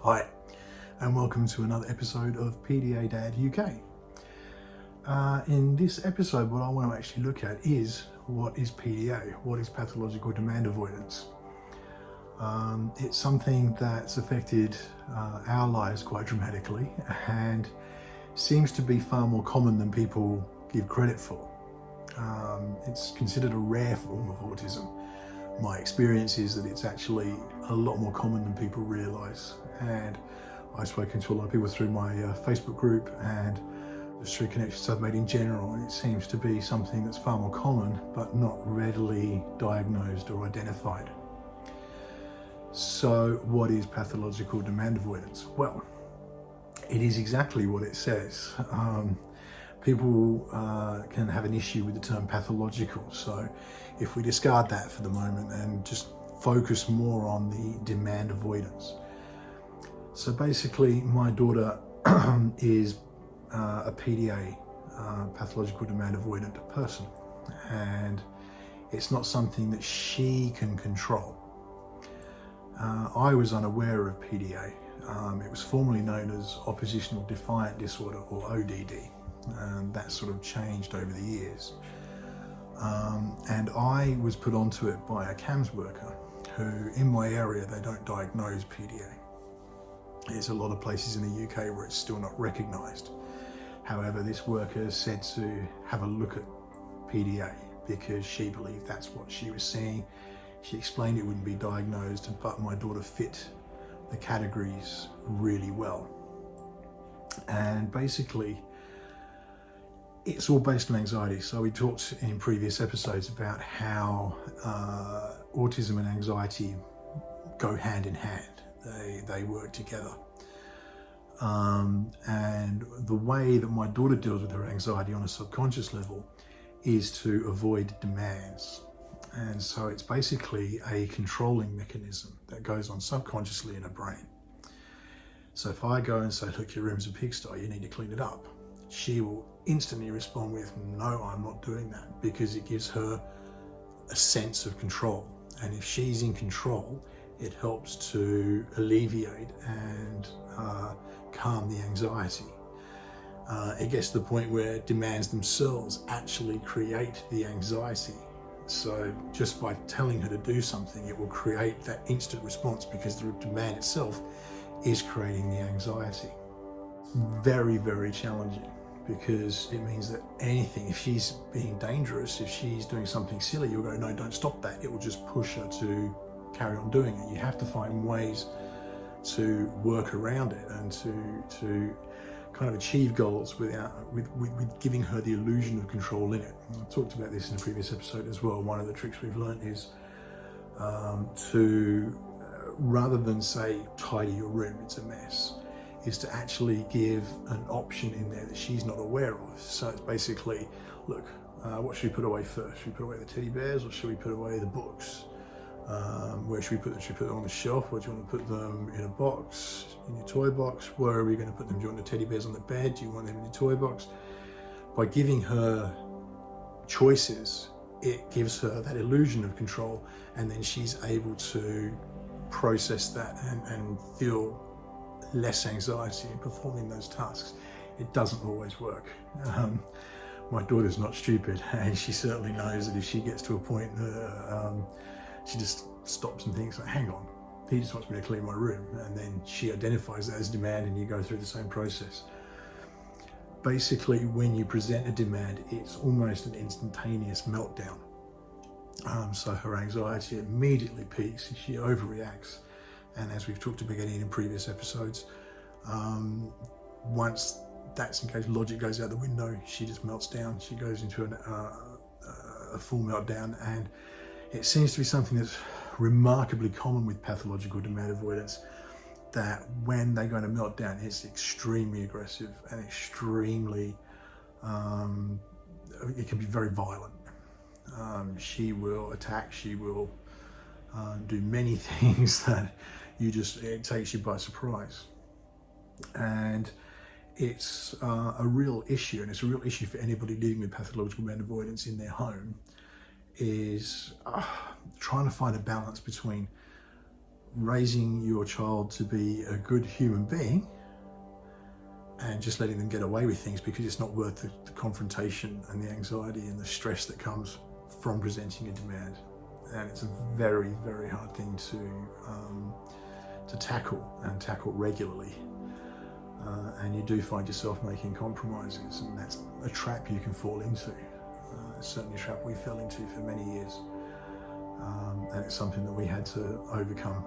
Hi, and welcome to another episode of PDA Dad UK. In this episode, what I want to actually look at is what is PDA, what is pathological demand avoidance. It's something that's affected our lives quite dramatically and seems to be far more common than people give credit for. It's considered a rare form of autism. My experience is that it's actually a lot more common than people realise, and I've spoken to a lot of people through my Facebook group and just through connections I've made in general, and it seems to be something that's far more common but not readily diagnosed or identified. So what is pathological demand avoidance? Well, it is exactly what it says. People can have an issue with the term pathological, so if we discard that for the moment and just focus more on the demand avoidance. So basically my daughter is a PDA, pathological demand avoidant person, and it's not something that she can control. I was unaware of PDA. It was formerly known as oppositional defiant disorder, or ODD, and that sort of changed over the years. And I was put onto it by a CAMHS worker who, in my area, they don't diagnose PDA. There's a lot of places in the UK where it's still not recognised. However, this worker said to have a look at PDA because she believed that's what she was seeing. She explained it wouldn't be diagnosed, but my daughter fit the categories really well. And basically, it's all based on anxiety. So we talked in previous episodes about how autism and anxiety go hand in hand. They work together. And the way that my daughter deals with her anxiety on a subconscious level is to avoid demands. And so it's basically a controlling mechanism that goes on subconsciously in her brain. So if I go and say, look, your room's a pigsty, you need to clean it up, she will instantly respond with, no, I'm not doing that, because it gives her a sense of control. And if she's in control, it helps to alleviate and calm the anxiety. It gets to the point where demands themselves actually create the anxiety. So just by telling her to do something, it will create that instant response because the demand itself is creating the anxiety. Very, very challenging, because it means that anything, if she's being dangerous, if she's doing something silly, you'll go, no, don't stop that. It will just push her to carry on doing it. You have to find ways to work around it and to kind of achieve goals without with giving her the illusion of control in it. And I talked about this in a previous episode as well. One of the tricks we've learned is to rather than say tidy your room, it's a mess, is to actually give an option in there that she's not aware of. So it's basically, look, what should we put away first? Should we put away the teddy bears, or should we put away the books? Where should we put them? Should we put them on the shelf, or do you want to put them in a box, in your toy box? Where are we going to put them? Do you want the teddy bears on the bed? Do you want them in the toy box? By giving her choices, it gives her that illusion of control, and then she's able to process that and feel less anxiety in performing those tasks. It doesn't always work. My daughter's not stupid, and she certainly knows that if she gets to a point she just stops and thinks, like, hang on, he just wants me to clean my room, and then she identifies that as demand, and you go through the same process. Basically, when you present a demand, it's almost an instantaneous meltdown. So her anxiety immediately peaks and she overreacts. And as we've talked about again in previous episodes, once that's engaged, logic goes out the window, she just melts down. She goes into a full meltdown, and it seems to be something that's remarkably common with pathological demand avoidance, that when they go into meltdown, it's extremely aggressive and extremely, it can be very violent. She will attack, she will do many things that it takes you by surprise. And it's a real issue, and it's a real issue for anybody dealing with pathological demand avoidance in their home, is trying to find a balance between raising your child to be a good human being and just letting them get away with things because it's not worth the confrontation and the anxiety and the stress that comes from presenting a demand. And it's a very, very hard thing to tackle regularly. And you do find yourself making compromises, and that's a trap you can fall into. It's certainly a trap we fell into for many years. And it's something that we had to overcome.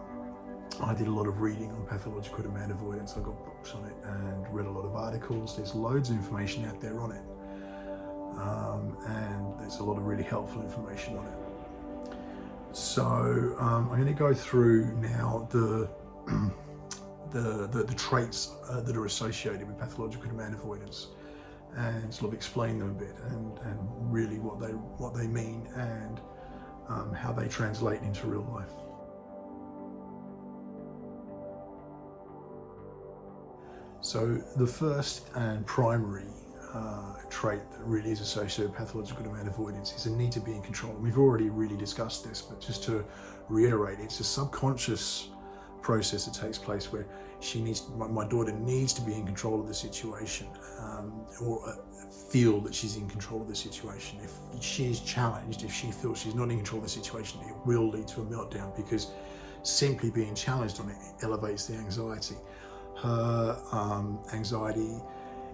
I did a lot of reading on pathological demand avoidance. I got books on it and read a lot of articles. There's loads of information out there on it. And there's a lot of really helpful information on it. So I'm going to go through now the traits that are associated with pathological demand avoidance and sort of explain them a bit and really what they mean and how they translate into real life. So the first and primary trait that really is associated with pathological demand avoidance is a need to be in control. We've already really discussed this, but just to reiterate, it's a subconscious process that takes place where my daughter needs to be in control of the situation, or feel that she's in control of the situation. If she's challenged, if she feels she's not in control of the situation, it will lead to a meltdown, because simply being challenged on it elevates the anxiety. Her anxiety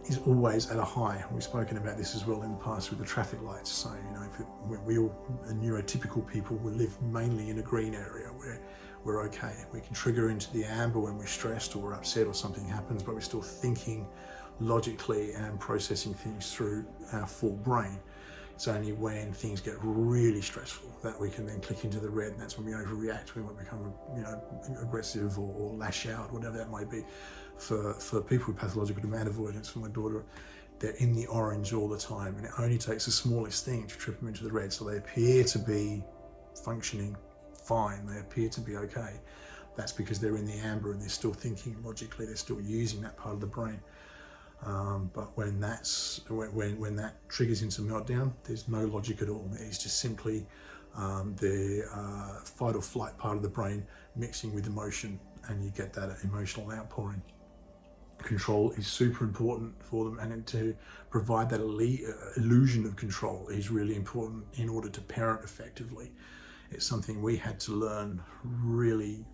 is always at a high. We've spoken about this as well in the past with the traffic lights. So, you know, if we all neurotypical people will live mainly in a green area where we're okay. We can trigger into the amber when we're stressed or we're upset or something happens, but we're still thinking logically and processing things through our full brain. It's only when things get really stressful that we can then click into the red, and that's when we overreact, we might become, you know, aggressive or lash out, whatever that might be. For people with pathological demand avoidance, for my daughter, they're in the orange all the time, and it only takes the smallest thing to trip them into the red. So they appear to be functioning fine, they appear to be okay. That's because they're in the amber and they're still thinking logically, they're still using that part of the brain. But when that triggers into meltdown, there's no logic at all. It's just simply the fight or flight part of the brain mixing with emotion, and you get that emotional outpouring. Control is super important for them, and to provide that illusion of control is really important in order to parent effectively. It's something we had to learn really.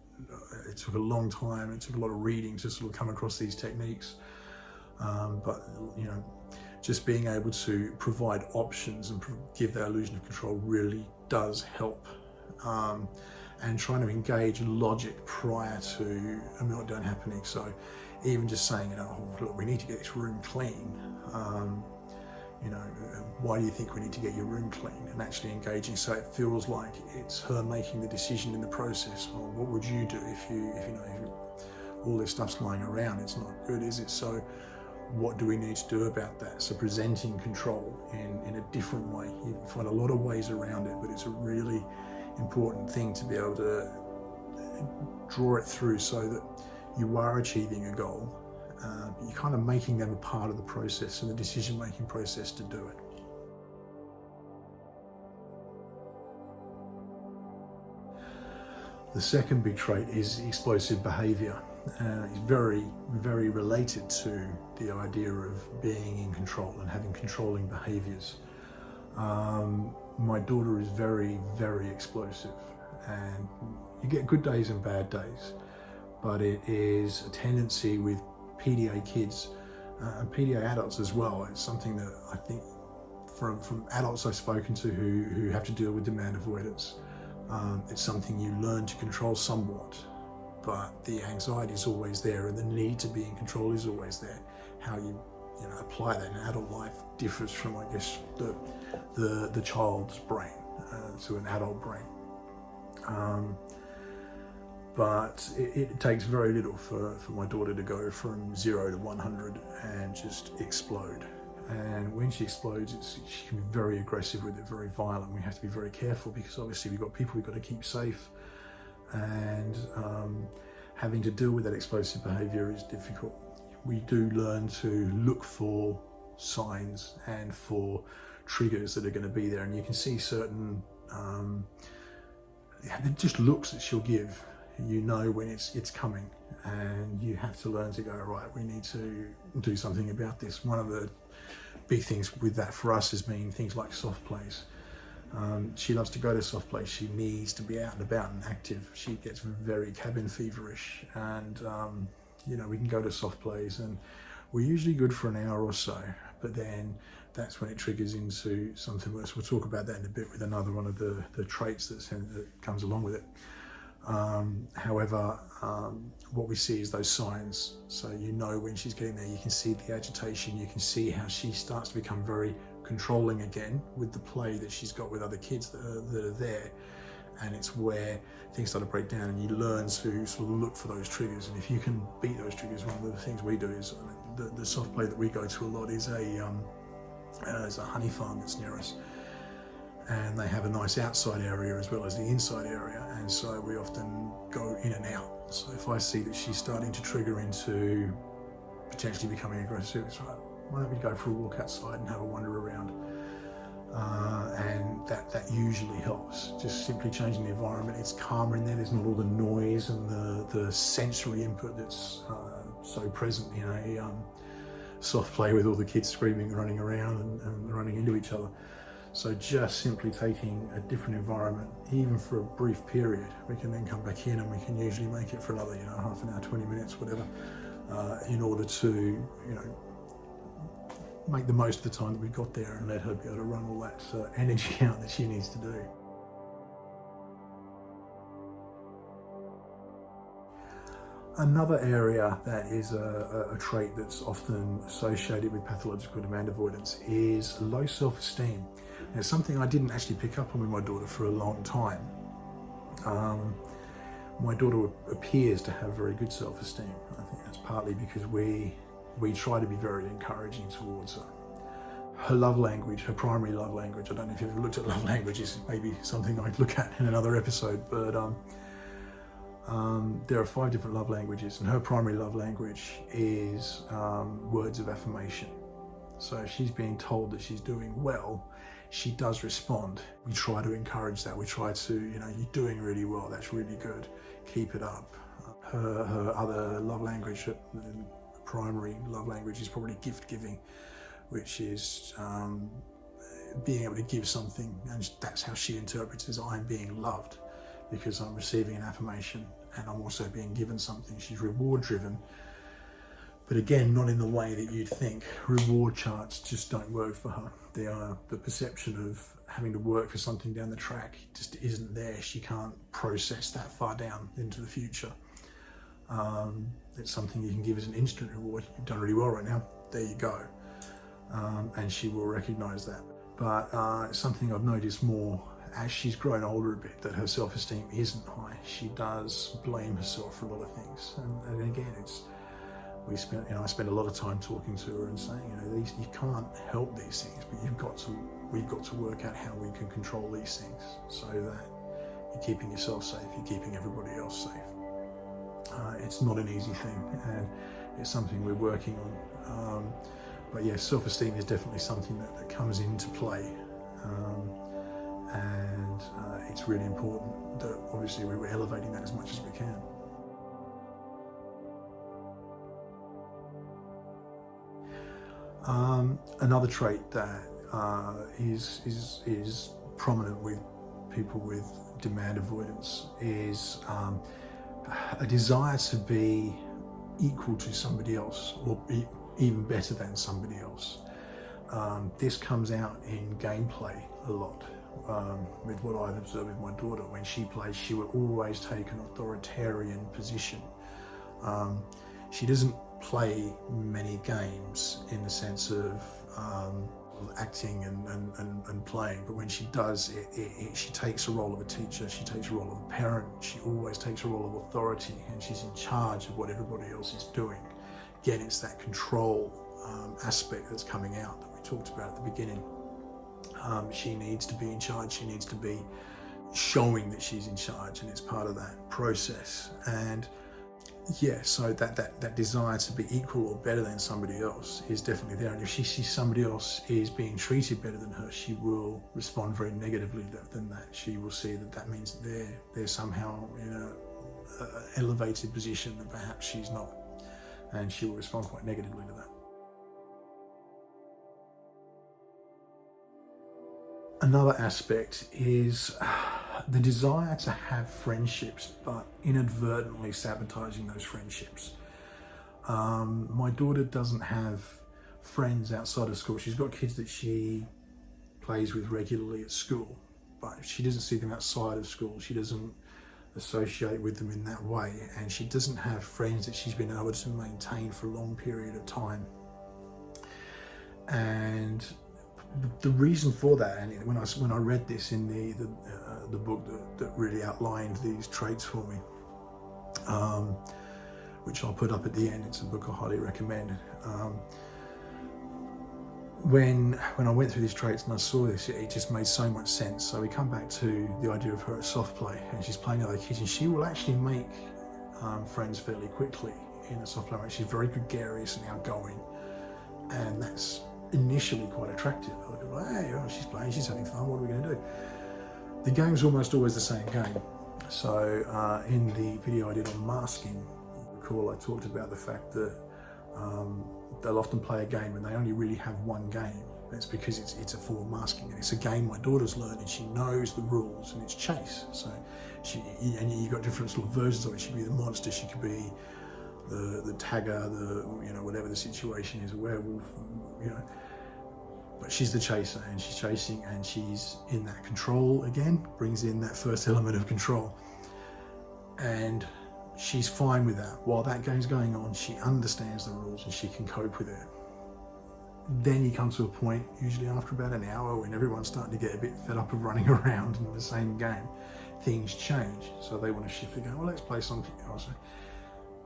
It took a long time, it took a lot of reading to sort of come across these techniques. But, you know, just being able to provide options and give that illusion of control really does help. And trying to engage logic prior to a meltdown happening. So even just saying, you know, oh, look, we need to get this room clean. You know, why do you think we need to get your room clean? And actually engaging, so it feels like it's her making the decision in the process. Well, what would you do if all this stuff's lying around? It's not good, is it? So what do we need to do about that? So presenting control in a different way. You can find a lot of ways around it, but it's a really important thing to be able to draw it through so that you are achieving a goal. You're kind of making them a part of the process and the decision-making process to do it. The second big trait is explosive behaviour. It's very, very related to the idea of being in control and having controlling behaviours. My daughter is very, very explosive, and you get good days and bad days, but it is a tendency with PDA kids and PDA adults as well. It's something that I think from adults I've spoken to who have to deal with demand avoidance, it's something you learn to control somewhat, but the anxiety is always there and the need to be in control is always there. How you apply that in adult life differs from, I guess, the child's brain to an adult brain. But it takes very little for my daughter to go from 0 to 100 and just explode. And when she explodes, she can be very aggressive with it, very violent. We have to be very careful because obviously we've got people we've got to keep safe, and having to deal with that explosive behaviour is difficult. We do learn to look for signs and for triggers that are going to be there, and you can see certain just looks that she'll give. You know when it's coming, and you have to learn to go, right, we need to do something about this. One of the big things with that for us has been things like soft plays. She loves to go to soft plays. She needs to be out and about and active. She gets very cabin feverish, and you know, we can go to soft plays, and we're usually good for an hour or so, but then that's when it triggers into something worse. We'll talk about that in a bit with another one of the traits that comes along with it. However, what we see is those signs. So you know when she's getting there, you can see the agitation, you can see how she starts to become very controlling again with the play that she's got with other kids that are there. And it's where things start to break down, and you learn to sort of look for those triggers. And if you can beat those triggers, one of the things we do is, the soft play that we go to a lot is a honey farm that's near us. And they have a nice outside area as well as the inside area, and so we often go in and out. So if I see that she's starting to trigger into potentially becoming aggressive, it's right, why don't we go for a walk outside and have a wander around? And that usually helps, just simply changing the environment. It's calmer in there, there's not all the noise and the sensory input that's so present in a soft play with all the kids screaming and running around and running into each other. So just simply taking a different environment, even for a brief period, we can then come back in, and we can usually make it for another, you know, half an hour, 20 minutes, whatever, in order to, you know, make the most of the time that we've got there and let her be able to run all that energy out that she needs to do. Another area that is a trait that's often associated with pathological demand avoidance is low self-esteem. And it's something I didn't actually pick up on with my daughter for a long time. My daughter appears to have very good self-esteem. I think that's partly because we try to be very encouraging towards her. Her love language, her primary love language, I don't know if you've ever looked at love languages, maybe something I'd look at in another episode, but there are 5 different love languages, and her primary love language is words of affirmation. So if she's being told that she's doing well, she does respond. We try to encourage that. We try to, you know, you're doing really well, that's really good, keep it up. Her other love language, primary love language, is probably gift giving, which is being able to give something, and that's how she interprets it, as I'm being loved because I'm receiving an affirmation and I'm also being given something. She's reward driven, but again, not in the way that you'd think. Reward charts just don't work for her. The perception of having to work for something down the track just isn't there. She can't process that far down into the future. It's something you can give as an instant reward. You've done really well right now, there you go. And she will recognise that. But it's something I've noticed more as she's grown older a bit, that her self-esteem isn't high. She does blame herself for a lot of things. And again, I spend a lot of time talking to her and saying, you know, you can't help these things, but we've got to work out how we can control these things so that you're keeping yourself safe, you're keeping everybody else safe. It's not an easy thing, and it's something we're working on. But yeah, self-esteem is definitely something that comes into play. And it's really important that obviously we're elevating that as much as we can. Another trait that is prominent with people with demand avoidance is a desire to be equal to somebody else, or be even better than somebody else. This comes out in gameplay a lot. With what I've observed with my daughter, when she plays, she will always take an authoritarian position. She doesn't play many games in the sense of acting and playing, but when she does, she takes a role of a teacher, she takes a role of a parent, she always takes a role of authority, and she's in charge of what everybody else is doing. Again, it's that control aspect that's coming out that we talked about at the beginning. She needs to be in charge, she needs to be showing that she's in charge, and it's part of that process. And yeah, so that desire to be equal or better than somebody else is definitely there. And if she sees somebody else is being treated better than her, she will respond very negatively than that. She will see that means that they're somehow in elevated position that perhaps she's not, and she will respond quite negatively to that. Another aspect is the desire to have friendships, but inadvertently sabotaging those friendships. My daughter doesn't have friends outside of school. She's got kids that she plays with regularly at school, but she doesn't see them outside of school. She doesn't associate with them in that way, and she doesn't have friends that she's been able to maintain for a long period of time. And the reason for that, and when I read this in the book that really outlined these traits for me, which I'll put up at the end, it's a book I highly recommend. When I went through these traits and I saw this, it just made so much sense. So we come back to the idea of her at soft play, and she's playing with other kids, and she will actually make friends fairly quickly in a soft play. She's very gregarious and outgoing, and that's initially quite attractive. Other people are like, hey, oh, she's playing, she's having fun, what are we going to do? The game's almost always the same game. So in the video I did on masking, recall I talked about the fact that they'll often play a game and they only really have one game. That's because it's a form of masking, and it's a game my daughter's learned, and she knows the rules, and it's chase. So and you've got different sort of versions of it. She could be the monster, she could be the tagger, whatever the situation is, a werewolf, but she's the chaser, and she's chasing, and she's in that control again, brings in that first element of control, and she's fine with that. While that game's going on, she understands the rules and she can cope with it. Then you come to a point, usually after about an hour, when everyone's starting to get a bit fed up of running around in the same game, things change, so they want to shift the game. Well, let's play something else.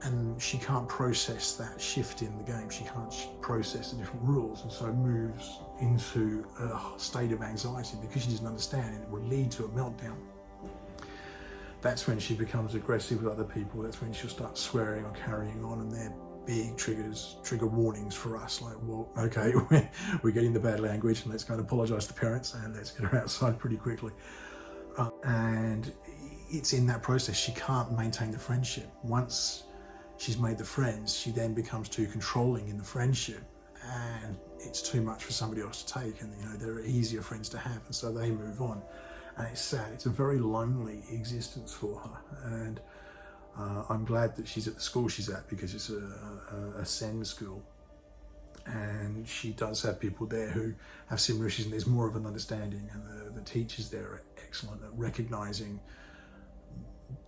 And she can't process that shift in the game. She can't process the different rules, and so moves into a state of anxiety because she doesn't understand, and it will lead to a meltdown. That's when she becomes aggressive with other people. That's when she'll start swearing or carrying on, and they're big trigger warnings for us. Like, well, okay, we're getting the bad language, and let's go and apologise to parents, and let's get her outside pretty quickly. And it's in that process. She can't maintain the friendship. Once she's made the friends, she then becomes too controlling in the friendship, and it's too much for somebody else to take, and there are easier friends to have, and so they move on. And it's sad. It's a very lonely existence for her, and I'm glad that she's at the school she's at, because it's a SEND school, and she does have people there who have similar issues, and there's more of an understanding, and the teachers there are excellent at recognising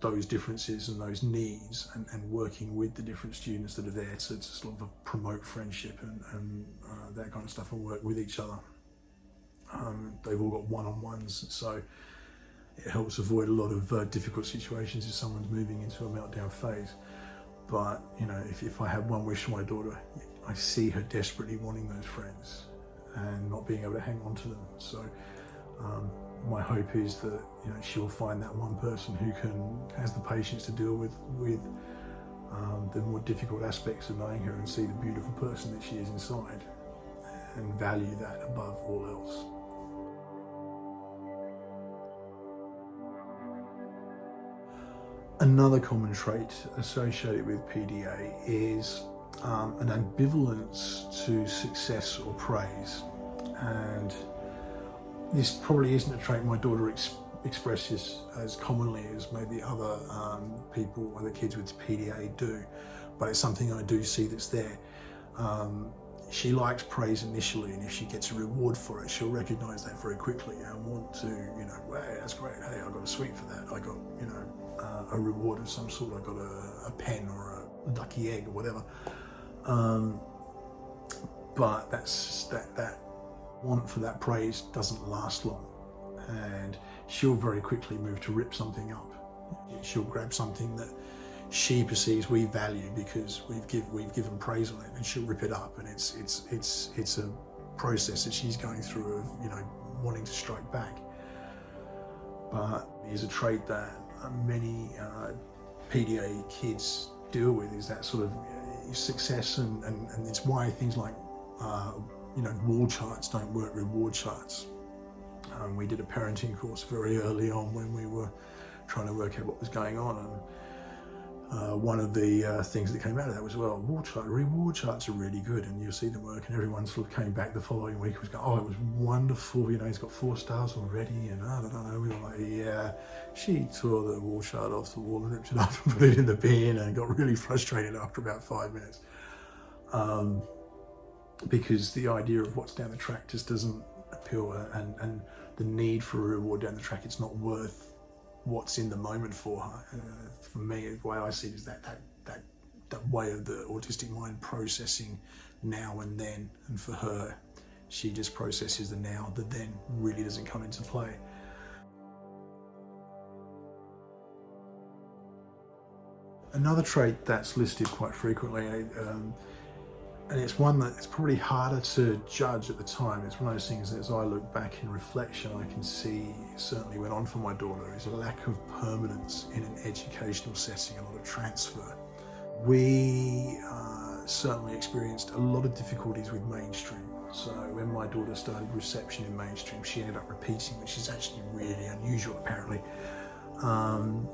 those differences and those needs, and working with the different students that are there to sort of promote friendship and that kind of stuff, and work with each other. They've all got one-on-ones, so it helps avoid a lot of difficult situations if someone's moving into a meltdown phase. But if I had one wish for my daughter, I see her desperately wanting those friends and not being able to hang on to them. So my hope is that she'll find that one person who has the patience to deal with the more difficult aspects of knowing her, and see the beautiful person that she is inside, and value that above all else. Another common trait associated with PDA is an ambivalence to success or praise, and this probably isn't a trait my daughter expresses as commonly as maybe other other kids with PDA do, but it's something I do see that's there. She likes praise initially, and if she gets a reward for it, she'll recognise that very quickly and want to, hey, that's great, hey, I got a sweet for that, I got, a reward of some sort, I got a pen or a lucky egg or whatever. But that want for that praise doesn't last long, and she'll very quickly move to rip something up. She'll grab something that she perceives we value because we've given praise on it, and she'll rip it up, and it's a process that she's going through of wanting to strike back. But it's a trait that many PDA kids deal with, is that sort of success, and it's why things like wall charts don't work, reward charts. We did a parenting course very early on when we were trying to work out what was going on, and One of the things that came out of that was, well, reward charts are really good, and you'll see them work, and everyone sort of came back the following week and was going, oh, it was wonderful, you know, he's got 4 stars already, and I don't know, we were like, yeah. She tore the reward chart off the wall and ripped it up and put it in the bin and got really frustrated after about 5 minutes. Because the idea of what's down the track just doesn't appeal, and the need for a reward down the track, it's not worth what's in the moment for her. For me, the way I see it is that way of the autistic mind processing now and then, and for her, she just processes the now, the then really doesn't come into play. Another trait that's listed quite frequently, and it's one that it's probably harder to judge at the time. It's one of those things that as I look back in reflection, I can see certainly went on for my daughter, is a lack of permanence in an educational setting, a lot of transfer. We certainly experienced a lot of difficulties with mainstream. So when my daughter started reception in mainstream, she ended up repeating, which is actually really unusual apparently.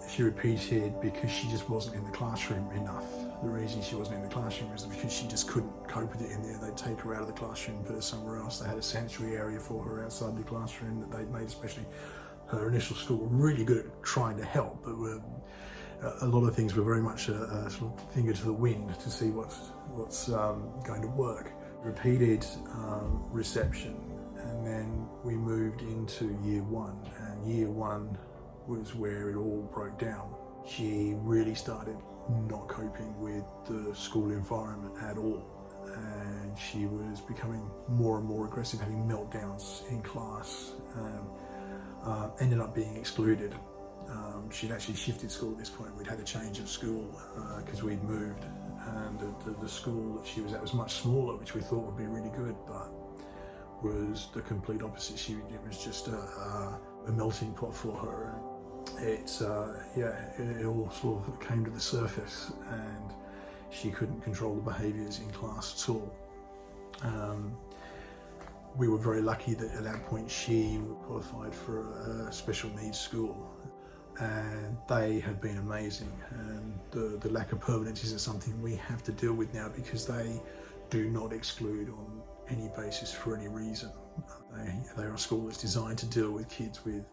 She repeated because she just wasn't in the classroom enough. The reason she wasn't in the classroom is because she just couldn't cope with it in there. They'd take her out of the classroom and put her somewhere else. They had a sensory area for her outside the classroom that they'd made, especially her initial school, were really good at trying to help, but a lot of things were very much a sort of finger to the wind to see what's going to work. Repeated reception, and then we moved into year 1, and year 1 was where it all broke down. She really started not coping with the school environment at all, and she was becoming more and more aggressive, having meltdowns in class, and ended up being excluded. She'd actually shifted school at this point. We'd had a change of school because we'd moved, and the school that she was at was much smaller, which we thought would be really good, but was the complete opposite. It was just a melting pot for her. It all sort of came to the surface, and she couldn't control the behaviours in class at all. We were very lucky that at that point she qualified for a special needs school, and they have been amazing, and the lack of permanence isn't something we have to deal with now, because they do not exclude on any basis for any reason. They are a school that's designed to deal with kids with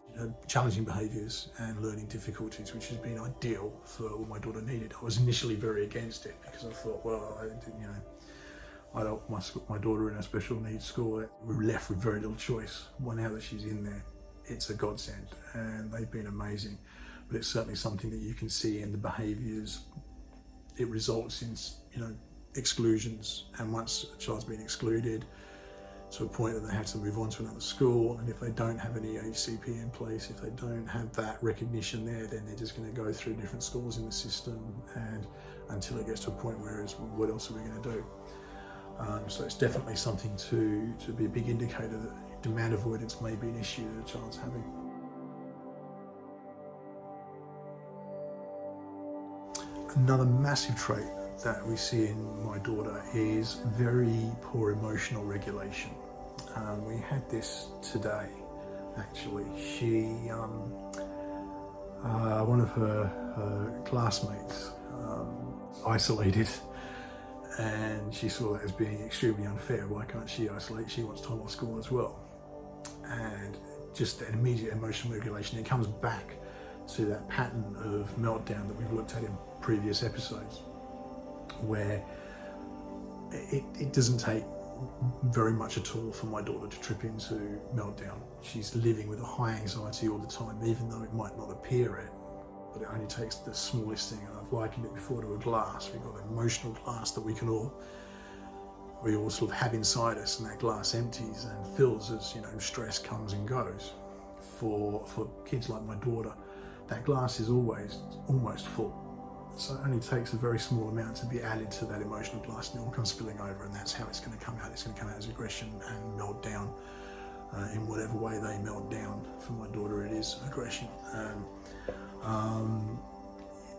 challenging behaviours and learning difficulties, which has been ideal for what my daughter needed. I was initially very against it because I thought, well, I don't want my daughter in a special needs school. We're left with very little choice. Well, now that she's in there, it's a godsend, and they've been amazing. But it's certainly something that you can see in the behaviours. It results in, exclusions, and once a child's been excluded to a point that they have to move on to another school, and if they don't have any HCP in place, if they don't have that recognition there, then they're just going to go through different schools in the system, and until it gets to a point where it's, what else are we going to do? So it's definitely something to be a big indicator that demand avoidance may be an issue that a child's having. Another massive trait that we see in my daughter is very poor emotional regulation. We had this today, actually. She, one of her classmates isolated, and she saw that as being extremely unfair. Why can't she isolate? She wants time off school as well. And just an immediate emotional regulation. It comes back to that pattern of meltdown that we've looked at in previous episodes, where it doesn't take very much at all for my daughter to trip into meltdown. She's living with a high anxiety all the time, even though it might not appear it, but it only takes the smallest thing. And I've likened it before to a glass. We've got an emotional glass that we all sort of have inside us, and that glass empties and fills as stress comes and goes. For kids like my daughter, that glass is always almost full. So it only takes a very small amount to be added to that emotional glass, and it all comes spilling over, and that's how it's going to come out. It's going to come out as aggression and melt down in whatever way they melt down. For my daughter, it is aggression.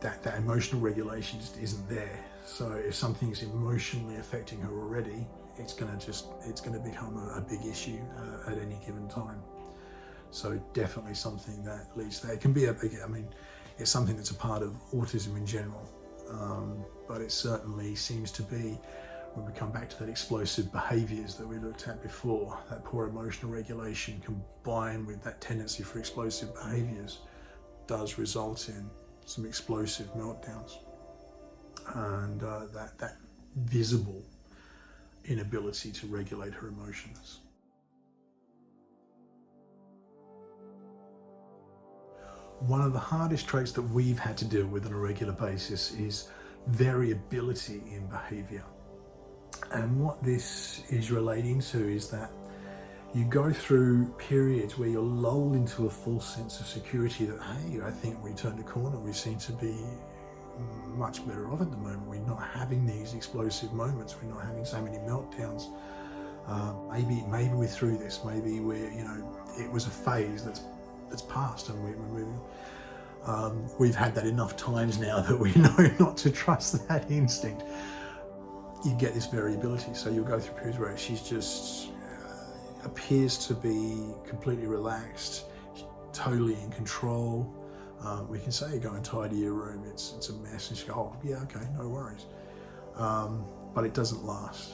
That emotional regulation just isn't there. So if something's emotionally affecting her already, it's going to become a big issue at any given time. So definitely something that leads there. It can be it's something that's a part of autism in general, but it certainly seems to be, when we come back to that explosive behaviours that we looked at before, that poor emotional regulation combined with that tendency for explosive behaviours does result in some explosive meltdowns and that visible inability to regulate her emotions. One of the hardest traits that we've had to deal with on a regular basis is variability in behaviour. And what this is relating to is that you go through periods where you're lulled into a false sense of security that, hey, I think we turned a corner, we seem to be much better off at the moment, we're not having these explosive moments, we're not having so many meltdowns, maybe we're through this, maybe we're, it was a phase that's passed and we're moving on. We've had that enough times now that we know not to trust that instinct. You get this variability, so you'll go through periods where she's just appears to be completely relaxed, totally in control. We can say, go and tidy your room, it's a mess, and she goes, oh yeah, okay, no worries. But it doesn't last,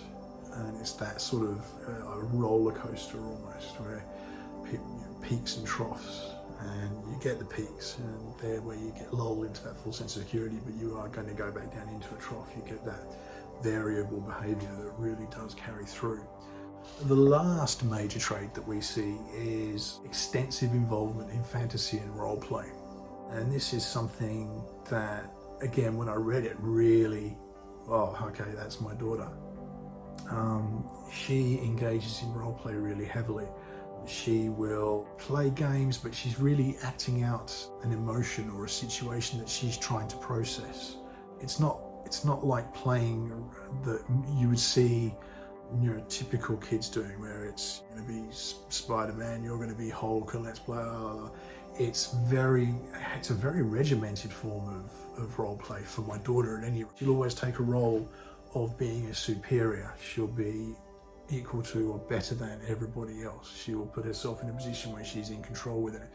and it's that sort of a roller coaster almost, where peaks and troughs, and you get the peaks, and there where you get lulled into that full sense of security, but you are going to go back down into a trough. You get that variable behaviour that really does carry through. The last major trait that we see is extensive involvement in fantasy and role play. And this is something that, again, when I read it, really, oh, okay, that's my daughter. She engages in role play really heavily. She will play games, but she's really acting out an emotion or a situation that she's trying to process. It's not like playing that you would see typical kids doing, where it's going to be Spider-Man, you're going to be Hulk, and let's play. It's a very regimented form of role play for my daughter. At any rate, she'll always take a role of being a superior. She'll be equal to or better than everybody else. She will put herself in a position where she's in control with it.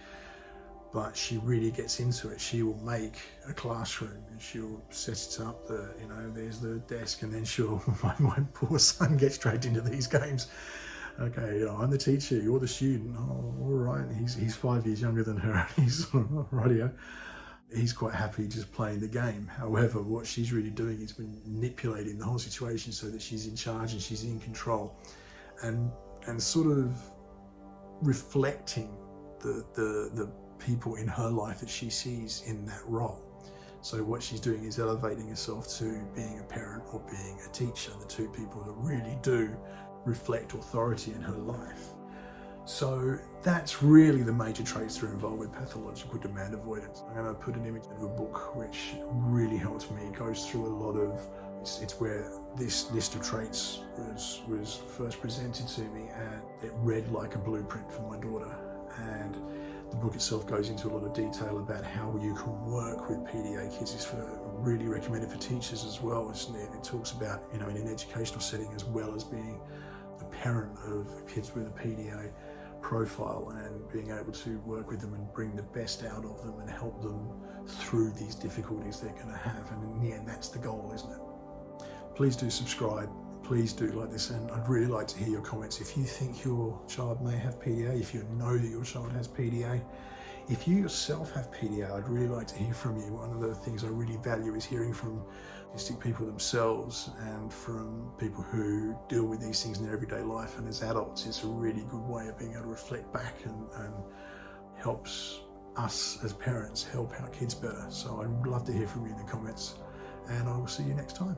But she really gets into it. She will make a classroom and she'll set it up. There's the desk, and then my poor son gets dragged into these games. Okay, I'm the teacher, you're the student. Oh, all right. He's 5 years younger than her. He's rightio. He's quite happy just playing the game. However, what she's really doing is manipulating the whole situation so that she's in charge and she's in control, and sort of reflecting the people in her life that she sees in that role. So what she's doing is elevating herself to being a parent or being a teacher, the two people that really do reflect authority in her life. So that's really the major traits that are involved with pathological demand avoidance. I'm going to put an image of a book which really helped me. It goes through a lot of, it's where this list of traits was first presented to me, and it read like a blueprint for my daughter. And the book itself goes into a lot of detail about how you can work with PDA kids. It's really recommended for teachers as well. It talks about, in an educational setting, as well as being a parent of kids with a PDA profile, and being able to work with them and bring the best out of them and help them through these difficulties they're going to have. And in the end, that's the goal, isn't it? Please do subscribe. Please do like this, and I'd really like to hear your comments. If you think your child may have PDA, if you know that your child has PDA, if you yourself have PDA, I'd really like to hear from you. One of the things I really value is hearing from autistic people themselves and from people who deal with these things in their everyday life. And as adults, it's a really good way of being able to reflect back and helps us as parents help our kids better. So I'd love to hear from you in the comments, and I will see you next time.